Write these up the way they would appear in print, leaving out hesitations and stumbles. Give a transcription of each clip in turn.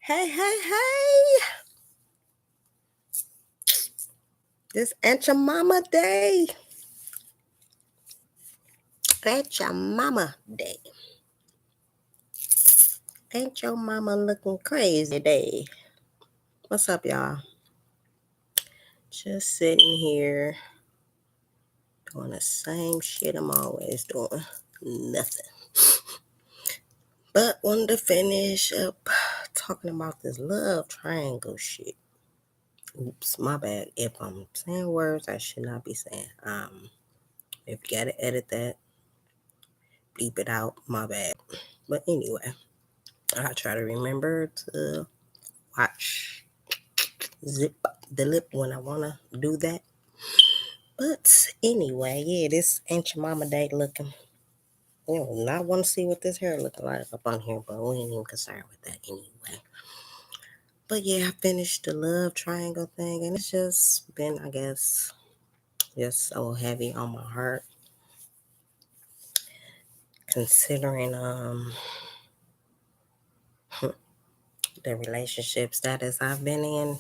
Hey, hey, hey. This Aunt Your Mama Day. Aunt Your Mama Day. Ain't your mama looking crazy today? What's up, y'all? Just sitting here doing the same shit I'm always doing. Nothing. But wanted to finish up talking about this love triangle shit. Oops, my bad. If I'm saying words I should not be saying. If you gotta edit that, bleep it out, my bad. But anyway, I try to remember to watch zip the lip when I wanna do that. But anyway, yeah, this Aunt Your Mama Day looking. You know, I want to see what this hair looking like up on here, but we ain't even concerned with that anyway. But yeah, I finished the love triangle thing, and it's just been, I guess, just so heavy on my heart, considering the relationship status I've been in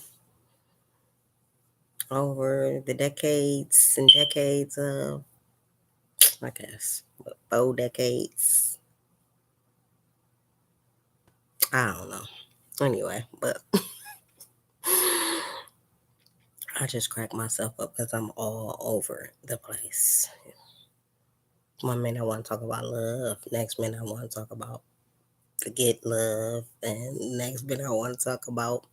over the decades and decades of, I guess, 4 decades. I don't know. Anyway, but I just crack myself up because I'm all over the place. One minute I want to talk about love, next minute I want to talk about forget love, and next minute I want to talk about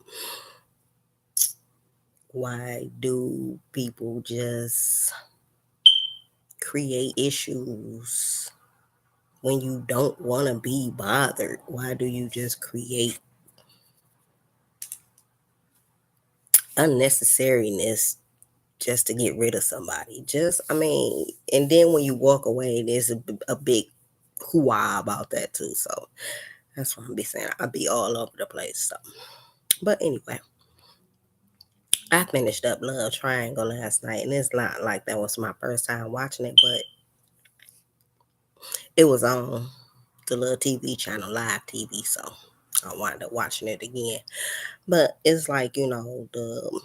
why do people just create issues when you don't want to be bothered? Why do you just create unnecessariness just to get rid of somebody? And then when you walk away, there's a big hoo-ah about that too. So that's what I'm be saying. I'll be all over the place. So, but anyway, I finished up Love Triangle last night, and it's not like that was my first time watching it, but it was on the little TV channel, live TV. So I wound up watching it again. But it's like, the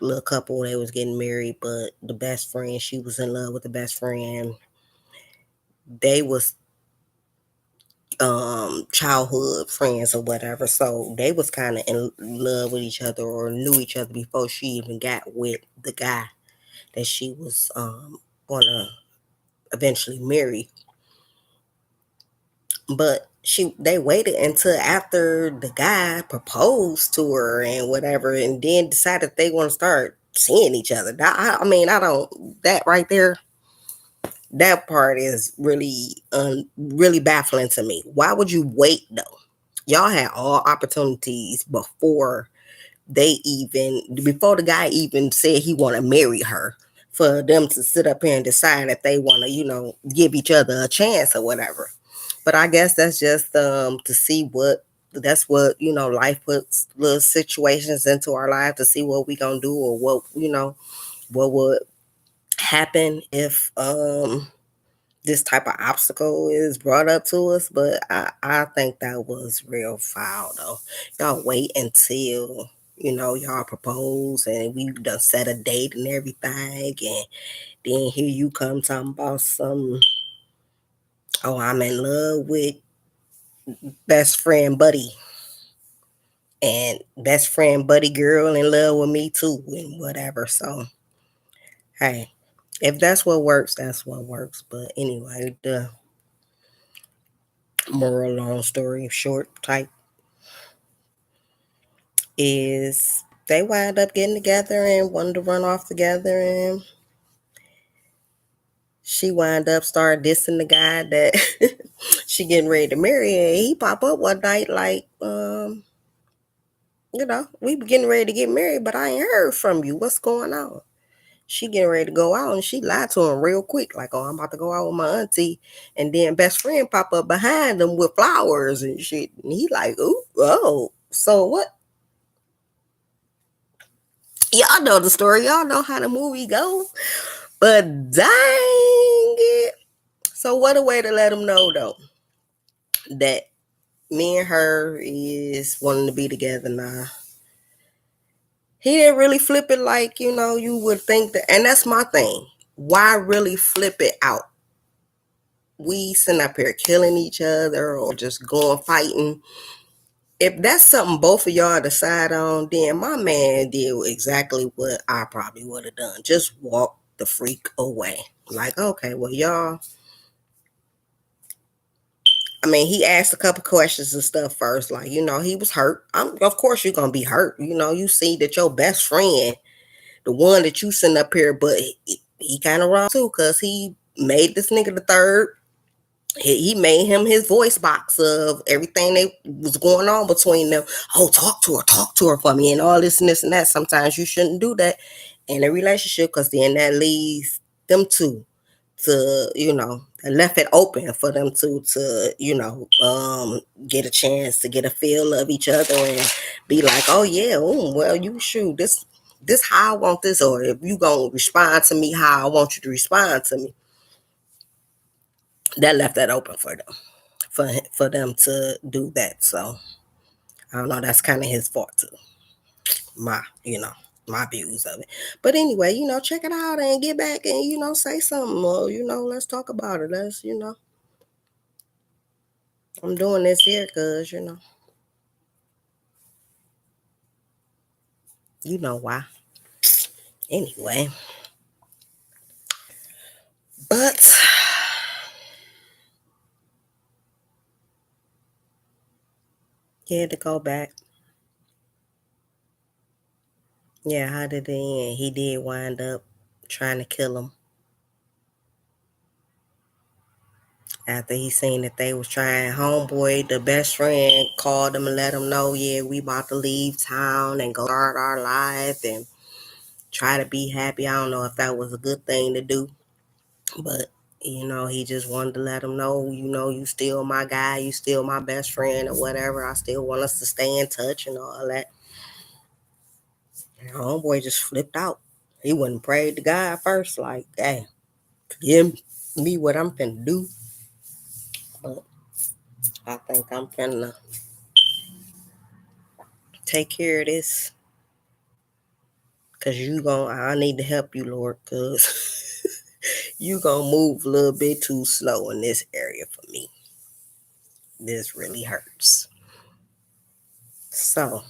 little couple, they was getting married, but the best friend, she was in love with the best friend. They was childhood friends or whatever, so they was kind of in love with each other or knew each other before she even got with the guy that she was gonna eventually marry. But they waited until after the guy proposed to her and whatever, and then decided they want to start seeing each other. I don't, that right there, that part is really baffling to me. Why would you wait though? Y'all had all opportunities before the guy even said he want to marry her, for them to sit up here and decide that they want to, give each other a chance or whatever. But I guess that's just to see what that's what life puts little situations into our life to see what we gonna do, or what would happen if this type of obstacle is brought up to us. But I think that was real foul though. Y'all wait until y'all propose and we done set a date and everything, and then here you come talking about some, oh, I'm in love with best friend buddy, and best friend buddy girl in love with me too, and whatever. So hey, if that's what works, that's what works. But anyway, the moral long story short type is they wind up getting together and wanted to run off together, and she wind up start dissing the guy that she getting ready to marry, and he pop up one night like, we be getting ready to get married, but I ain't heard from you. What's going on? She getting ready to go out, and she lied to him real quick, like, oh, I'm about to go out with my auntie, and then best friend pop up behind them with flowers and shit, and he like, ooh, oh, so what? Y'all know the story. Y'all know how the movie goes. But dang it. So what a way to let them know though that, me and her is wanting to be together now. He didn't really flip it like, you would think that. And that's my thing. Why really flip it out? We sitting up here killing each other or just going fighting. If that's something both of y'all decide on, then my man did exactly what I probably would have done. Just walk the freak away. Like, okay, well, y'all. I mean, he asked a couple questions and stuff first. Like, he was hurt. Of course, you're gonna be hurt. You see that your best friend, the one that you sent up here, but he kind of wrong too, cause he made this nigga the third. He made him his voice box of everything that was going on between them. Oh, talk to her for me, and all this and this and that. Sometimes you shouldn't do that in a relationship, because then that leads them to left it open for them to get a chance to get a feel of each other and be like, oh yeah, well, you shoot this how I want this, or if you gonna respond to me how I want you to respond to me. That left that open for them, for them to do that. So I don't know, that's kind of his fault too. My views of it. But anyway, check it out and get back and say something, or let's talk about it. Let's. I'm doing this here because you know why. Anyway, but he had to go back. Yeah, how did it end? He did wind up trying to kill him after he seen that they was trying. Homeboy, the best friend, called him and let him know, yeah, we about to leave town and go start our life and try to be happy. I don't know if that was a good thing to do, but he just wanted to let him know, you still my guy, you still my best friend or whatever. I still want us to stay in touch and all that. And homeboy just flipped out. He wouldn't prayed to God first, like, hey, give me what I'm finna do. But I think I'm finna take care of this. Cause I need to help you, Lord, cause you gonna move a little bit too slow in this area for me. This really hurts. So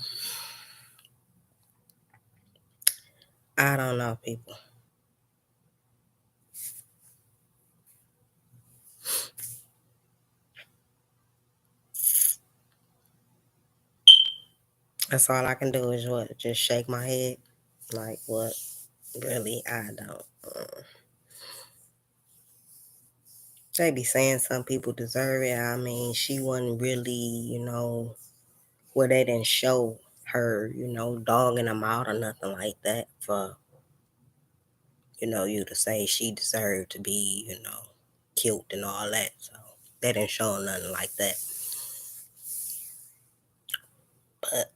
I don't know, people. That's all I can do is what? Just shake my head. Like what? Really, I don't. They be saying some people deserve it. I mean, she wasn't really, where they didn't show her, dogging them out or nothing like that for, you to say she deserved to be, killed and all that. So they didn't show nothing like that. But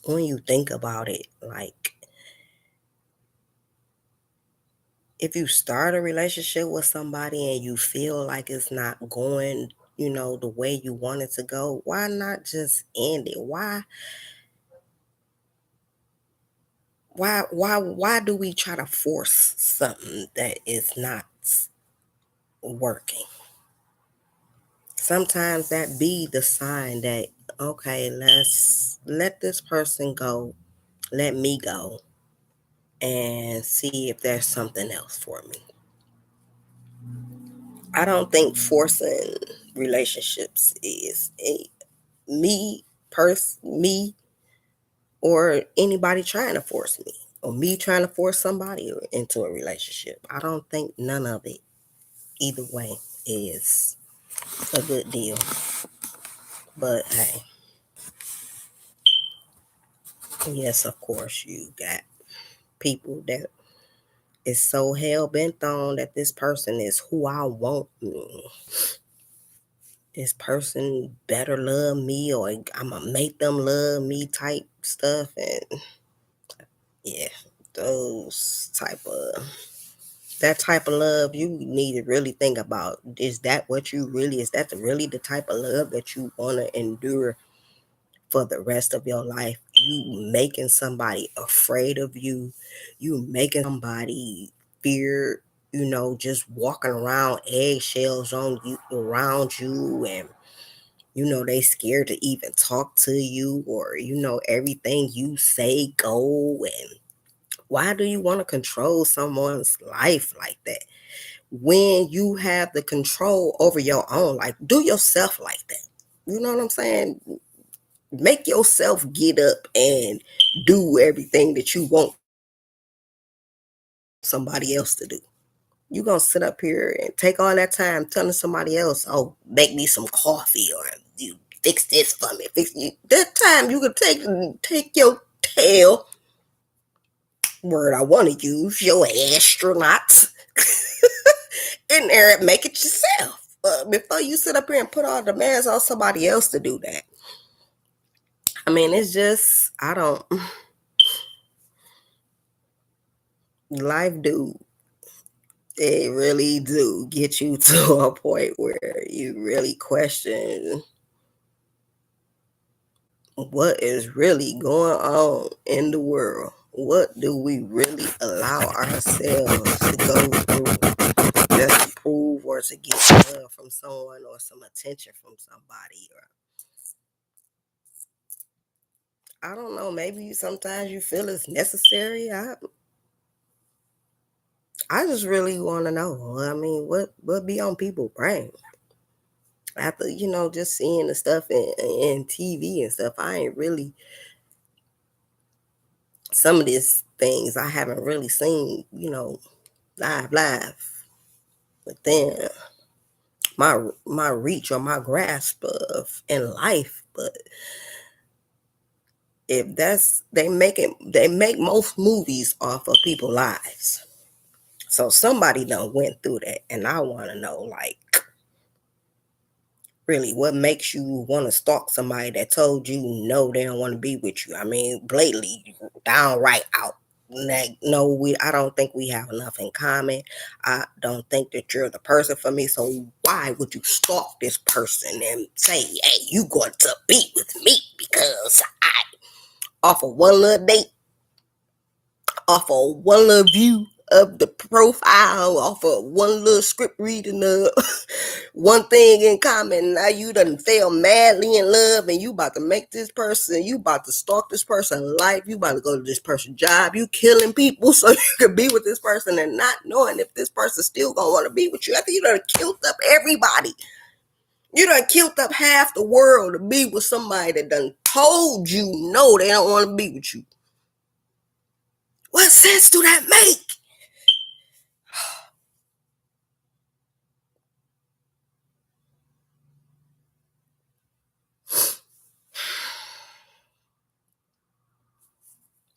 when you think about it, like, if you start a relationship with somebody and you feel like it's not going, the way you want it to go, why not just end it? Why do we try to force something that is not working? Sometimes that be the sign that, okay, let's let this person go, let me go, and see if there's something else for me. I don't think forcing relationships is me or anybody trying to force me, or me trying to force somebody into a relationship. I don't think none of it either way is a good deal. But hey, yes, of course, you got people that is so hell bent on that this person is who I want. This person better love me, or I'm gonna make them love me type stuff. And yeah, those type of that type of love, you need to really think about, is that what you really, is that really the type of love that you want to endure for the rest of your life? You making somebody afraid of you, you making somebody fear, just walking around eggshells on you, around you, and they scared to even talk to you, or everything you say go. And why do you want to control someone's life like that when you have the control over your own life? Do yourself like that. You know what I'm saying? Make yourself get up and do everything that you want somebody else to do. You gonna sit up here and take all that time telling somebody else, oh, make me some coffee, or you fix this for me, fix you. That time you could take your tail, word I want to use, your astronaut, in there and make it yourself. Before you sit up here and put all the demands on somebody else to do that. I mean, it's just, I don't, life do, it really do get you to a point where you really question what is really going on in the world. What do we really allow ourselves to go through just to prove or to get love from someone or some attention from somebody? Or I don't know, maybe sometimes you feel it's necessary. I just really want to know. I mean, what be on people's brain after just seeing the stuff in TV and stuff? I ain't really, some of these things I haven't really seen, live within my reach or my grasp of in life. But if that's, they make most movies off of people's lives. So somebody done went through that, and I want to know, like, really, what makes you want to stalk somebody that told you no, they don't want to be with you? I mean, blatantly, downright out. Like, no, I don't think we have enough in common. I don't think that you're the person for me. So why would you stalk this person and say, hey, you going to be with me because I offer one little date, off of one little view of the profile, off of one little script reading, one thing in common. Now you done fell madly in love, and you about to make this person, you about to stalk this person life, you about to go to this person's job, you killing people so you can be with this person, and not knowing if this person still gonna want to be with you after you done killed up everybody. You done killed up half the world to be with somebody that done told you no, they don't want to be with you. What sense do that make?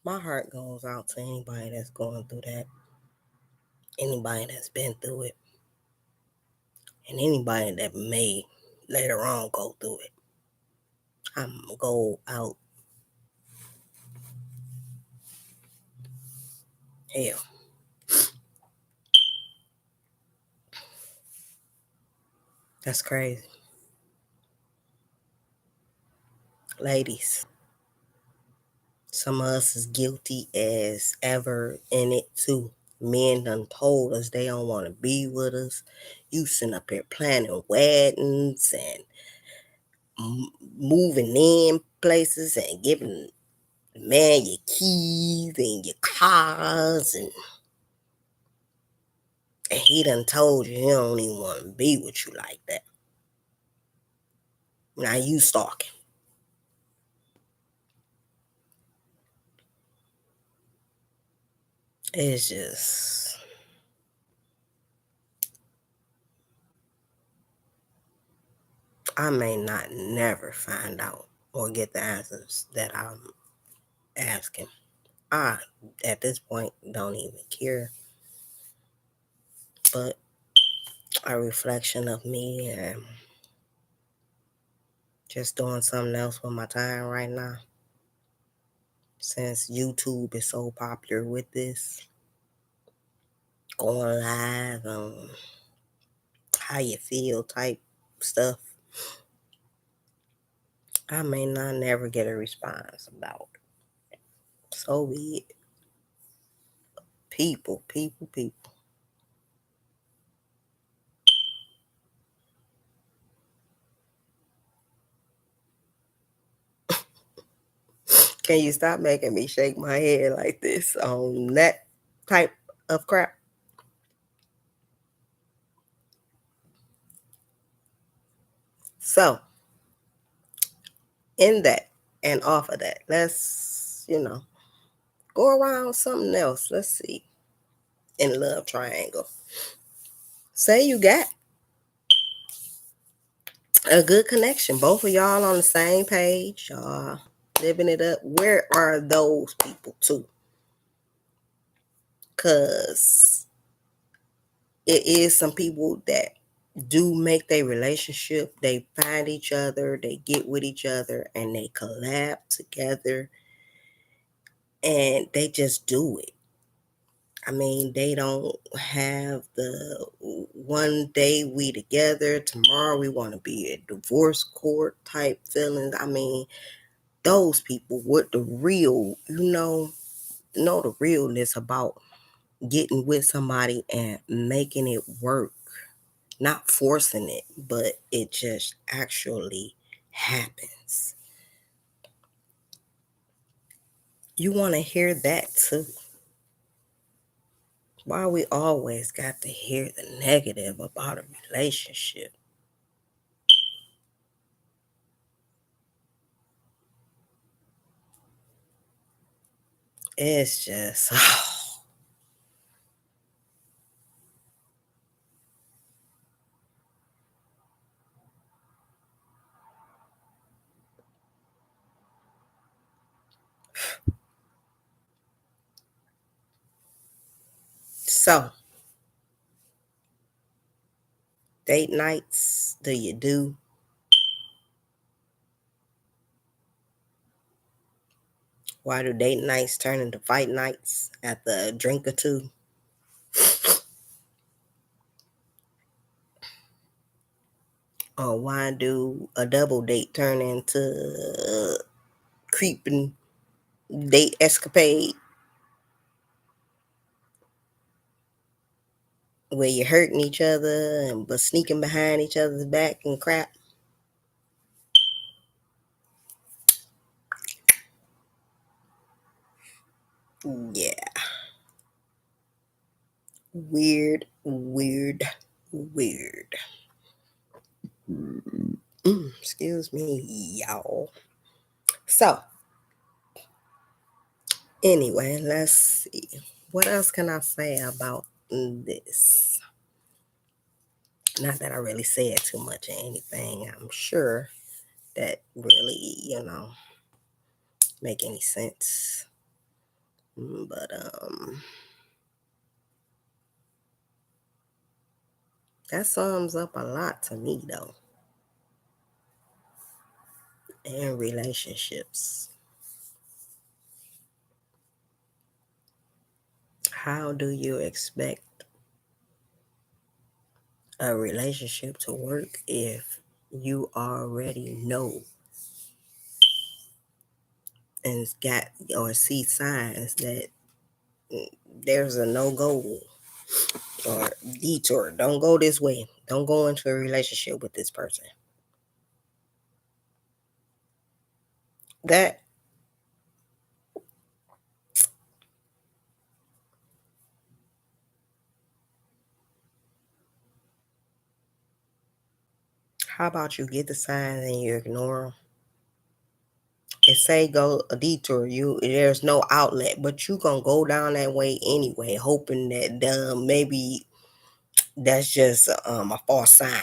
My heart goes out to anybody that's going through that, anybody that's been through it, and anybody that may later on go through it. I'm gonna go out. Hell, that's crazy. Ladies, some of us is guilty as ever in it too. Men done told us they don't want to be with us. You sitting up here planning weddings and moving in places and giving the man your keys and your cars, and he done told you he don't even want to be with you like that. Now you stalking. It's just, I may not never find out or get the answers that I'm asking. I, at this point, don't even care. But a reflection of me and just doing something else with my time right now. Since YouTube is so popular with this, going live, how you feel type stuff, I may not never get a response about. So be it. People, people, people. Can you stop making me shake my head like this on that type of crap? So, in that and off of that, let's, go around something else. Let's see. In love triangle. Say you got a good connection. Both of y'all on the same page. Y'all living it up. Where are those people too? Cause it is some people that do make their relationship. They find each other, they get with each other, and they collab together, and they just do it. I mean, they don't have the one day we together, tomorrow we want to be a divorce court type feelings. I mean, those people with the real, know the realness about getting with somebody and making it work, not forcing it, but it just actually happens. You want to hear that too. Why we always got to hear the negative about a relationship? It's just so. Date nights, do you do? Why do date nights turn into fight nights after a drink or two? Or why do a double date turn into a creeping date escapade where you're hurting each other and but sneaking behind each other's back and crap? Yeah, weird, weird, weird. Excuse me, y'all. So, anyway, let's see. What else can I say about this? Not that I really said too much or anything. I'm sure that really, make any sense. But that sums up a lot to me though. In relationships. How do you expect a relationship to work if you already know and got or see signs that there's a no go or detour? Don't go this way. Don't go into a relationship with this person. That how about you get the signs and you ignore them? It say go a detour. There's no outlet, but you gonna go down that way anyway, hoping that maybe that's just a false sign.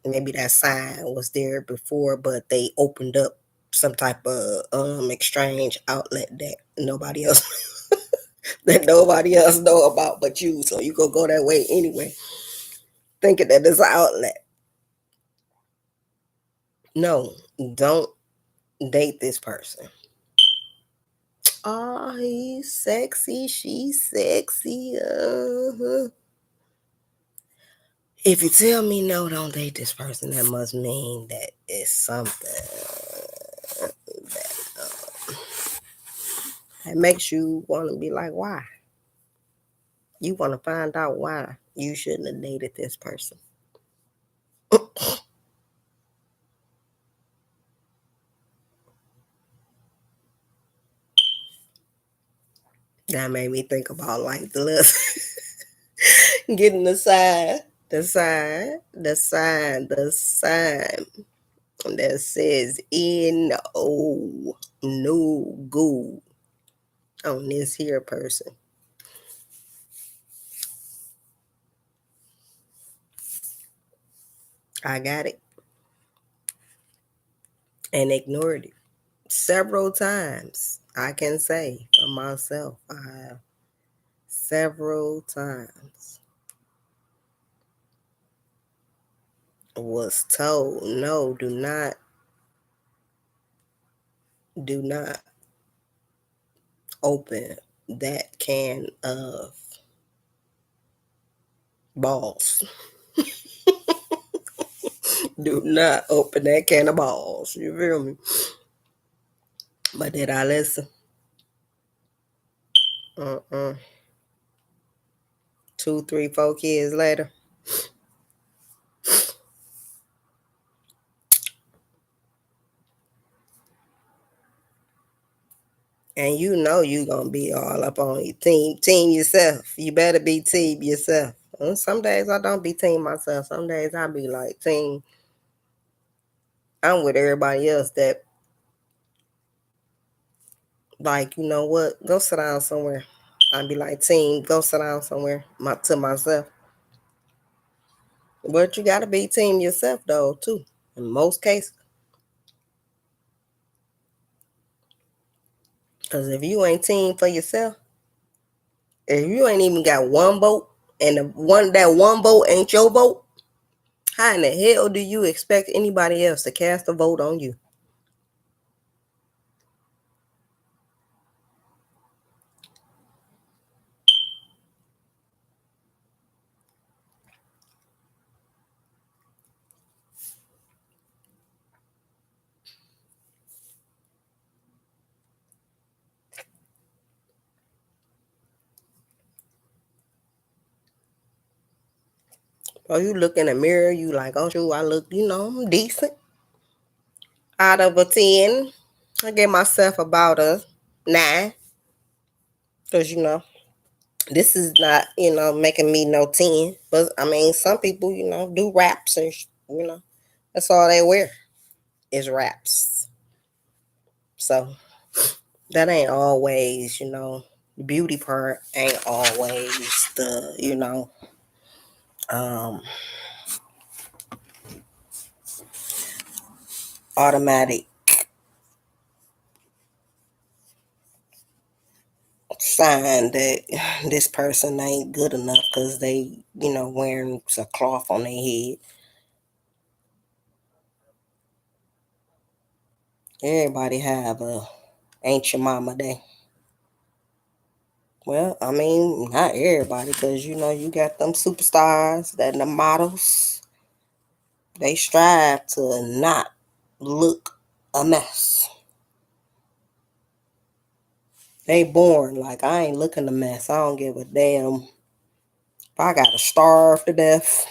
Maybe that sign was there before, but they opened up some type of exchange outlet that nobody else that nobody else know about but you. So you gonna go that way anyway, thinking that it's an outlet. No, don't date this person. Oh, he's sexy. She's sexy. Uh-huh. If you tell me no, don't date this person, that must mean that it's something that makes you want to be like, why? You want to find out why you shouldn't have dated this person. That made me think about like the little getting the sign, the sign that says no go on this here person. I got it and ignored it several times. I can say for myself, I have several times was told, no, do not open that can of balls. Do not open that can of balls. You feel me? But did I listen? 2, 3, 4 kids later. And you know you gonna be all up on your team yourself. You better be team yourself. And some days I don't be team myself. Some days I be like team. I'm with everybody else that like, you know what? Go sit down somewhere. I'd be like, team, go sit down somewhere. To myself. But you gotta be team yourself though, too. In most cases. Cause if you ain't team for yourself, if you ain't even got one vote, and that one vote ain't your vote, how in the hell do you expect anybody else to cast a vote on you? Or you look in the mirror, you like, oh, shoot, I look, I'm decent. Out of a 10, I give myself about a 9. Because, this is not, making me no 10. But, I mean, some people, do raps and, that's all they wear is raps. So, that ain't always, the beauty part ain't always the, um, automatic sign that this person ain't good enough because they, wearing a cloth on their head. Everybody have a ain't your mama day. Well, I mean, not everybody, because you got them superstars that the models, they strive to not look a mess. They born like I ain't looking a mess. I don't give a damn if I gotta starve to death.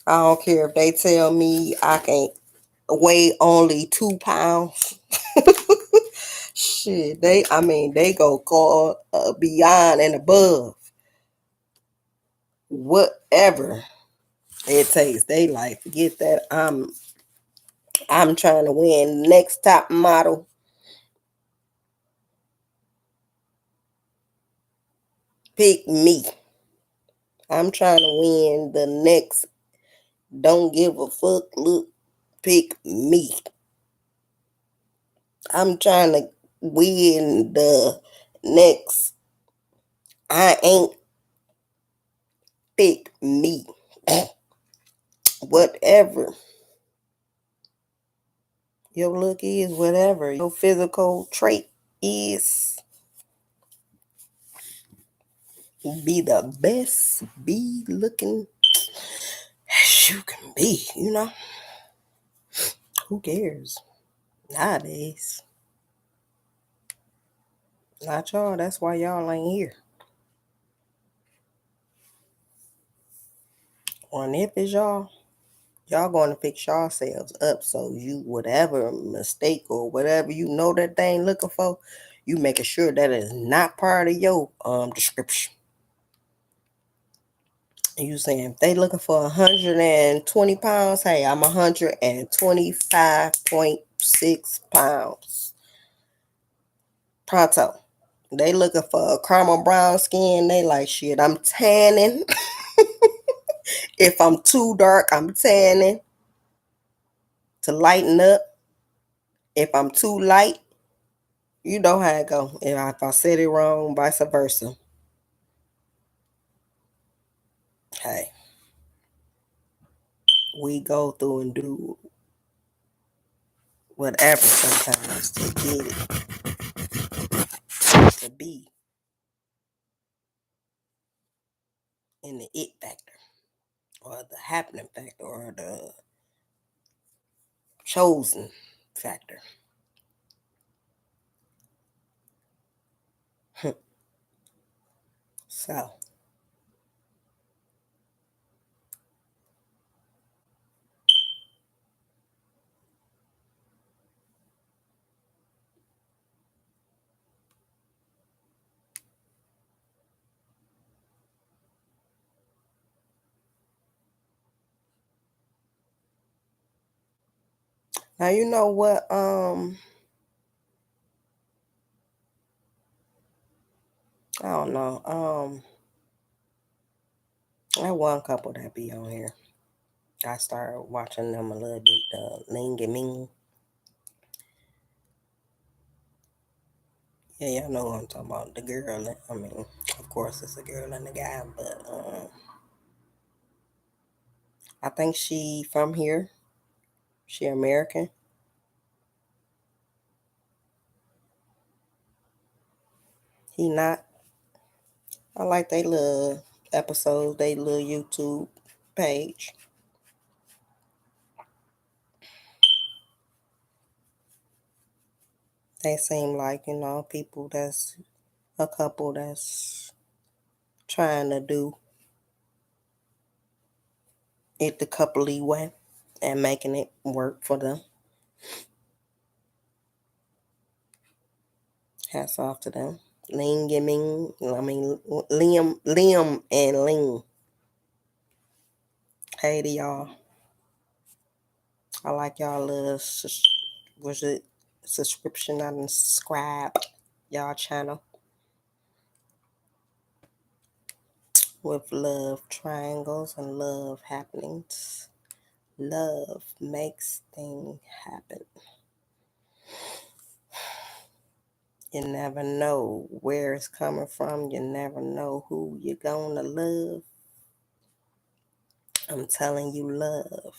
I don't care if they tell me I can weigh only 2 pounds. Shit, they go call beyond and above whatever it takes. They like forget that I'm trying to win next top model. Pick me. I'm trying to win the next. Don't give a fuck. Look, pick me. I'm trying to win the next. I ain't pick me. Whatever your look is, whatever your physical trait is, be the best. Be looking. you can be, Who cares? Nowadays. Not y'all. That's why y'all ain't here. And if it's y'all going to fix yourselves up. So you, whatever mistake or whatever you know that they ain't looking for, you making sure that is not part of your description. And you saying if they looking for 120 pounds, hey, I'm 125.6 pounds. Pronto. They looking for a caramel brown skin. They like shit. I'm tanning. If I'm too dark, I'm tanning to lighten up. If I'm too light, you know how it go. If I said it wrong, vice versa. Hey, we go through and do whatever sometimes to get it to be in the it factor or the happening factor or the chosen factor. So now you know what I don't know. That one couple that be on here. I started watching them a little bit, Ling and Ming. Yeah, y'all know what I'm talking about. The girl, I mean, of course it's a girl and a guy, but I think she from here. She American. He not. I like they little episodes, they little YouTube page. They seem like, people that's a couple that's trying to do it the coupley way and making it work for them. Hats off to them. Ling and Ming, I mean Liam and Ling. Hey to y'all. I like y'all little was it subscription and subscribe y'all channel with love triangles and love happenings. Love makes things happen. You never know where it's coming from. You never know who you're gonna love. I'm telling you, love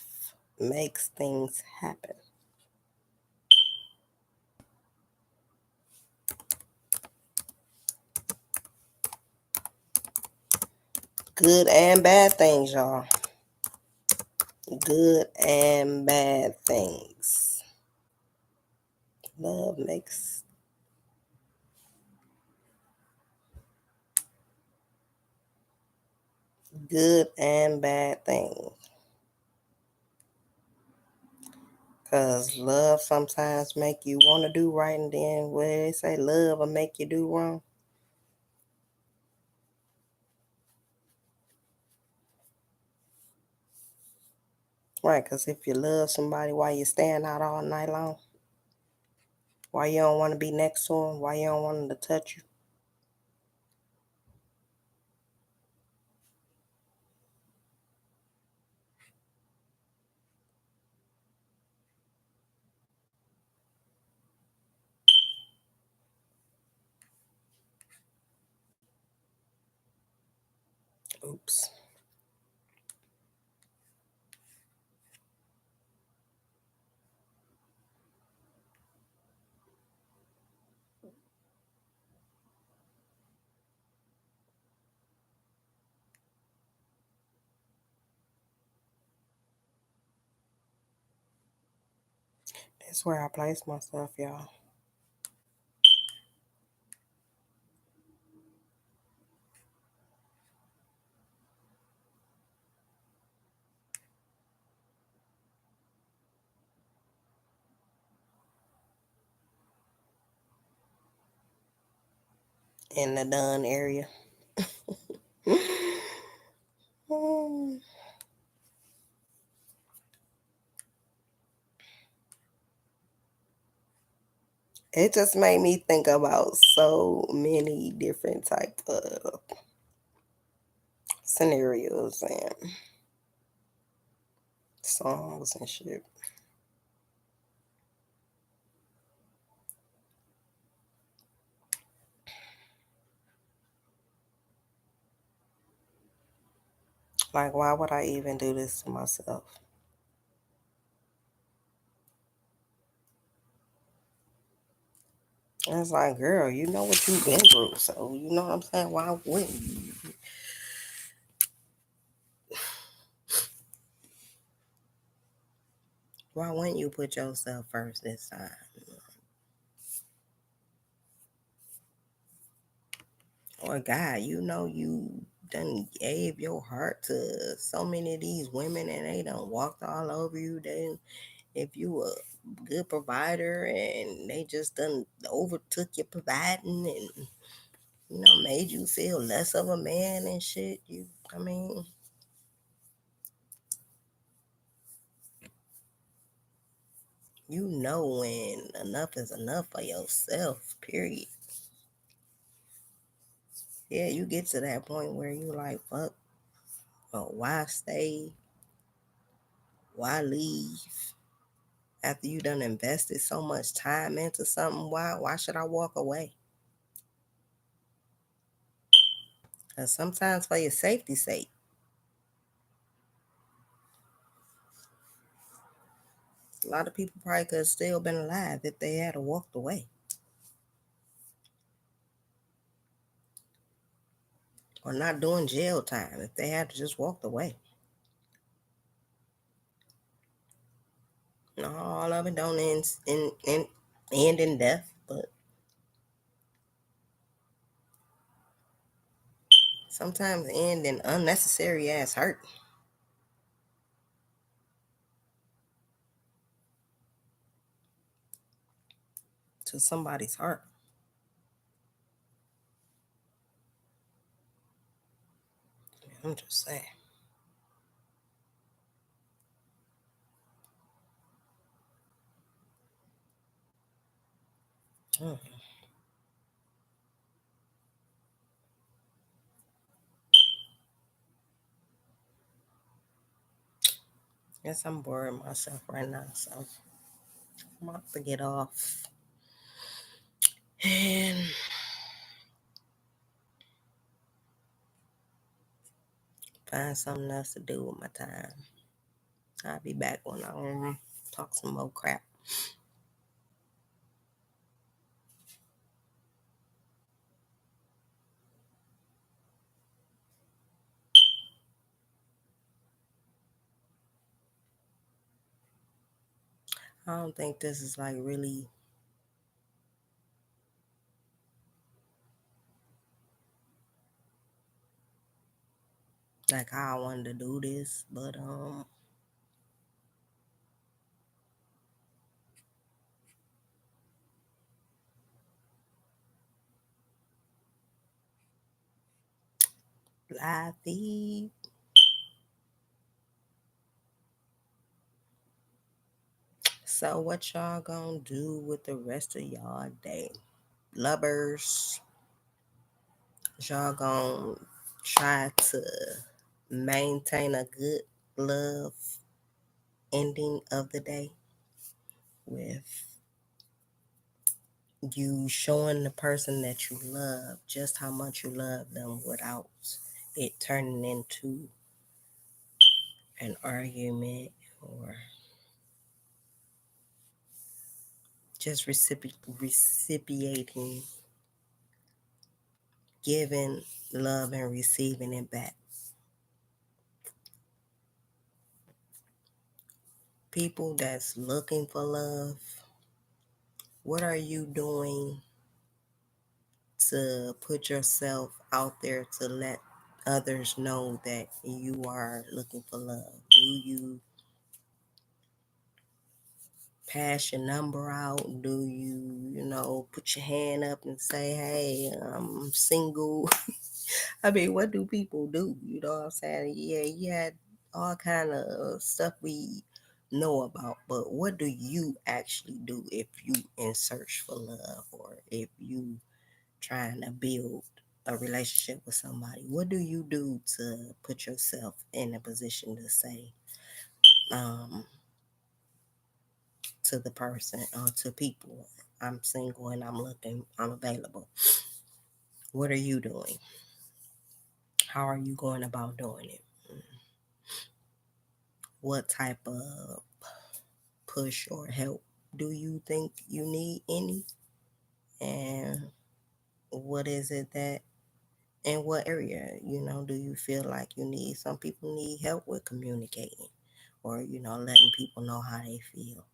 makes things happen. Good and bad things, y'all. Good and bad things. Love makes good and bad things. Cause love sometimes make you want to do right, and then where they say love will make you do wrong. Right, cause if you love somebody, why you staying out all night long? Why you don't want to be next to them? Why you don't want them to touch you? Oops. It's where I place myself, y'all. In the done area. It just made me think about so many different type of scenarios and songs and shit. Like, why would I even do this to myself? And it's like, girl, you know what you've been through, so you know what I'm saying? Why wouldn't you? Why wouldn't you put yourself first this time? Or God, you know you done gave your heart to so many of these women and they done walked all over you. Then if you a good provider and they just done overtook your providing and made you feel less of a man and shit. I mean, you know when enough is enough for yourself, period. Yeah, you get to that point where you like, fuck, well, why stay? Why leave? After you done invested so much time into something, why should I walk away? Because sometimes for your safety's sake, a lot of people probably could have still been alive if they had walked away. Or not doing jail time if they had just walked away. No, all of it don't end in death, but sometimes end in unnecessary ass hurt to somebody's heart. I'm just saying. Mm. Guess I'm boring myself right now, so I'm about to get off and find something else to do with my time. I'll be back when I talk some more crap. I don't think this is like really like how I wanted to do this, but live feed. So what y'all gonna do with the rest of y'all day? Lovers, y'all gonna try to maintain a good love ending of the day with you showing the person that you love just how much you love them without it turning into an argument or just reciprocating, giving love and receiving it back. People that's looking for love What are you doing to put yourself out there to let others know that you are looking for love? Do you pass your number out? Do you, put your hand up and say, hey, I'm single? I mean, what do people do? You know what I'm saying? Yeah, you had all kind of stuff we know about, but what do you actually do if you in search for love, or if you trying to build a relationship with somebody? What do you do to put yourself in a position to say um, to the person or to people, I'm single and I'm looking, I'm available? What are you doing? How are you going about doing it? What type of push or help do you think you need, any? And what is it that, in what area, do you feel like you need? Some people need help with communicating, or, letting people know how they feel.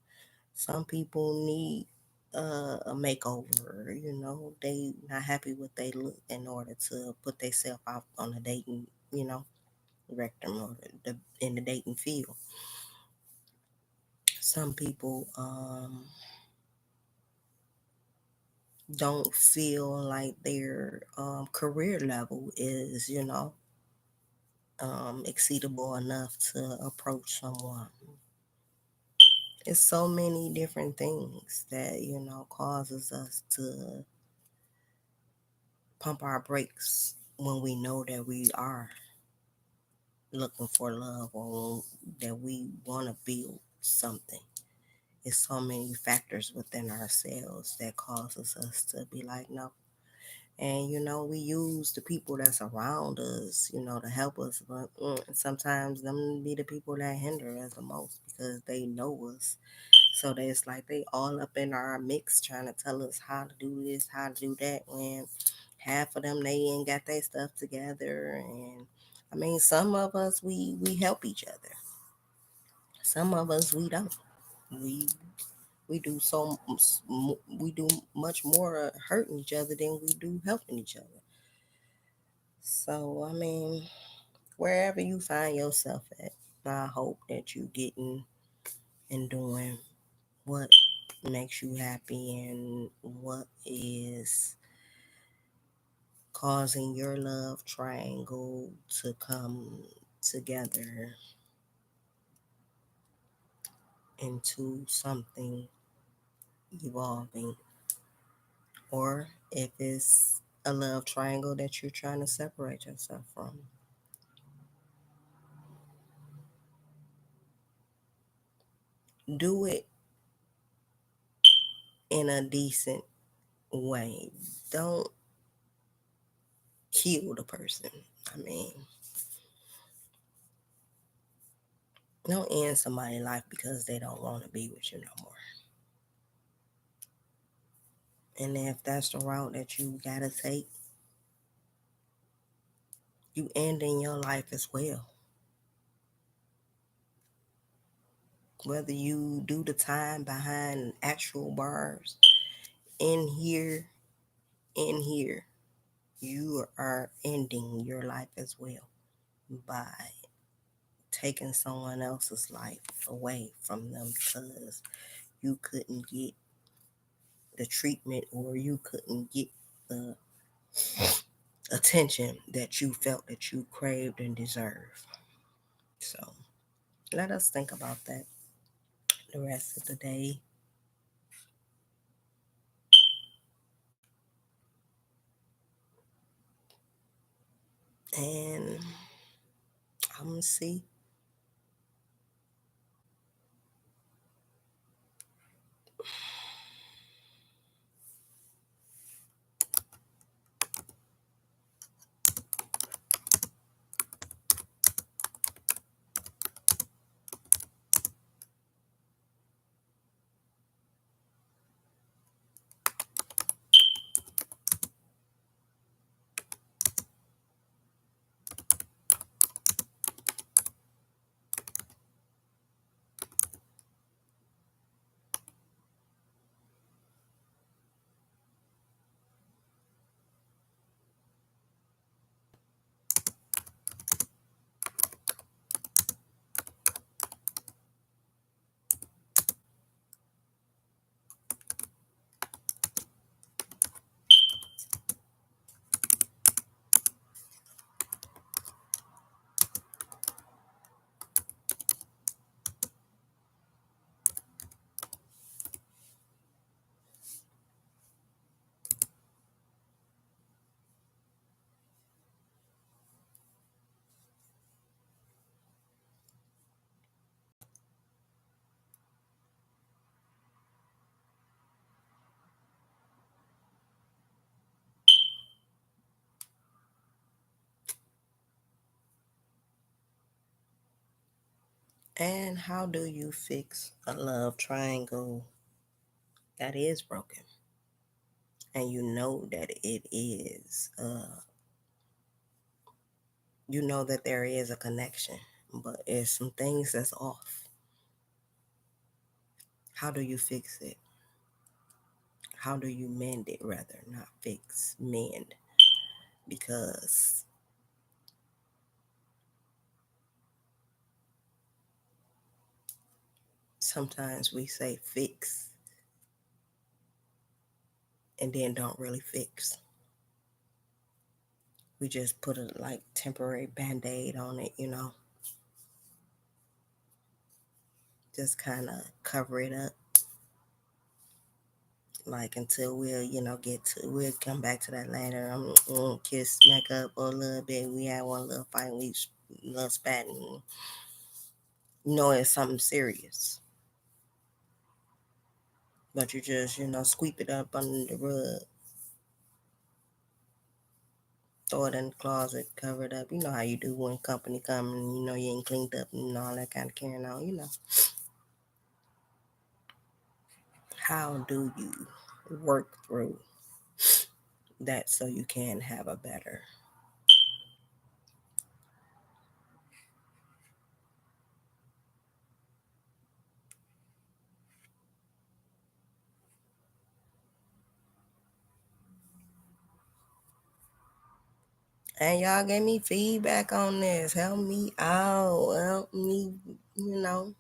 Some people need a makeover, they not happy with they look, in order to put themselves out on a dating, rectum, or in the dating field. Some people don't feel like their career level is, exceedable enough to approach someone. It's so many different things that, causes us to pump our brakes when we know that we are looking for love, or that we want to build something. It's so many factors within ourselves that causes us to be like, no. And, we use the people that's around us, to help us. But sometimes them be the people that hinder us the most, because they know us. So it's like they all up in our mix trying to tell us how to do this, how to do that, when half of them, they ain't got their stuff together. And I mean, some of us, we help each other. Some of us, we don't. We we do we do much more hurting each other than we do helping each other. So I mean, wherever you find yourself at, I hope that you getting and doing what makes you happy, and what is causing your love triangle to come together into something evolving. Or if it's a love triangle that you're trying to separate yourself from. Do it in a decent way. Don't kill the person. I mean, don't end somebody's life because they don't want to be with you no more. And if that's the route that you gotta take, you end in your life as well. Whether you do the time behind actual bars, in here, in here, you are ending your life as well by taking someone else's life away from them, because you couldn't get the treatment, or you couldn't get the attention that you felt that you craved and deserved. So let us think about that the rest of the day. And I'm going to see. And how do you fix a love triangle that is broken? And you know that it is, you know that there is a connection, but it's some things that's off. How do you fix it? How do you mend it, rather, not fix, mend? Because sometimes we say fix and then don't really fix. We just put a like temporary band-aid on it, just kind of cover it up, like until we'll come back to that later. I'm kiss, smack up a little bit. We had one little fight, we little spat, and it's something serious. But you just, sweep it up under the rug, throw it in the closet, cover it up. You know how you do when company come and you ain't cleaned up and all that kind of carrying on. How do you work through that so you can have a better? And y'all gave me feedback on this. Help me out. Help me, you know.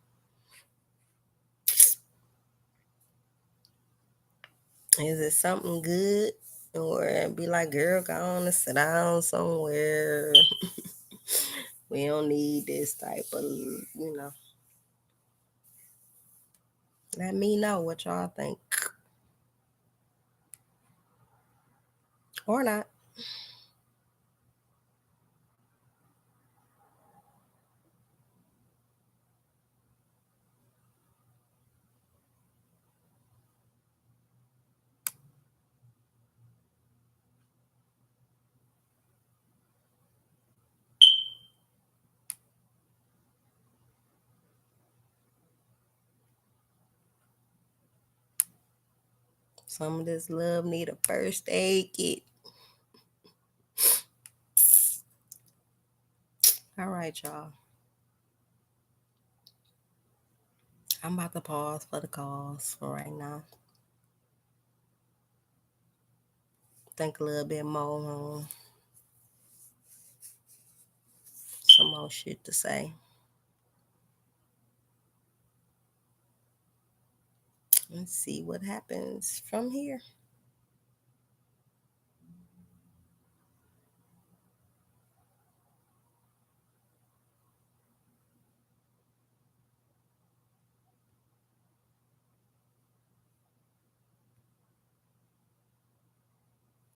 Is it something good? Or be like, girl, go on and sit down somewhere. We don't need this type of, let me know what y'all think. Or not. Some of this love need a first aid kit. All right, y'all. I'm about to pause for the calls for right now. Think a little bit more on some more shit to say. Let's see what happens from here.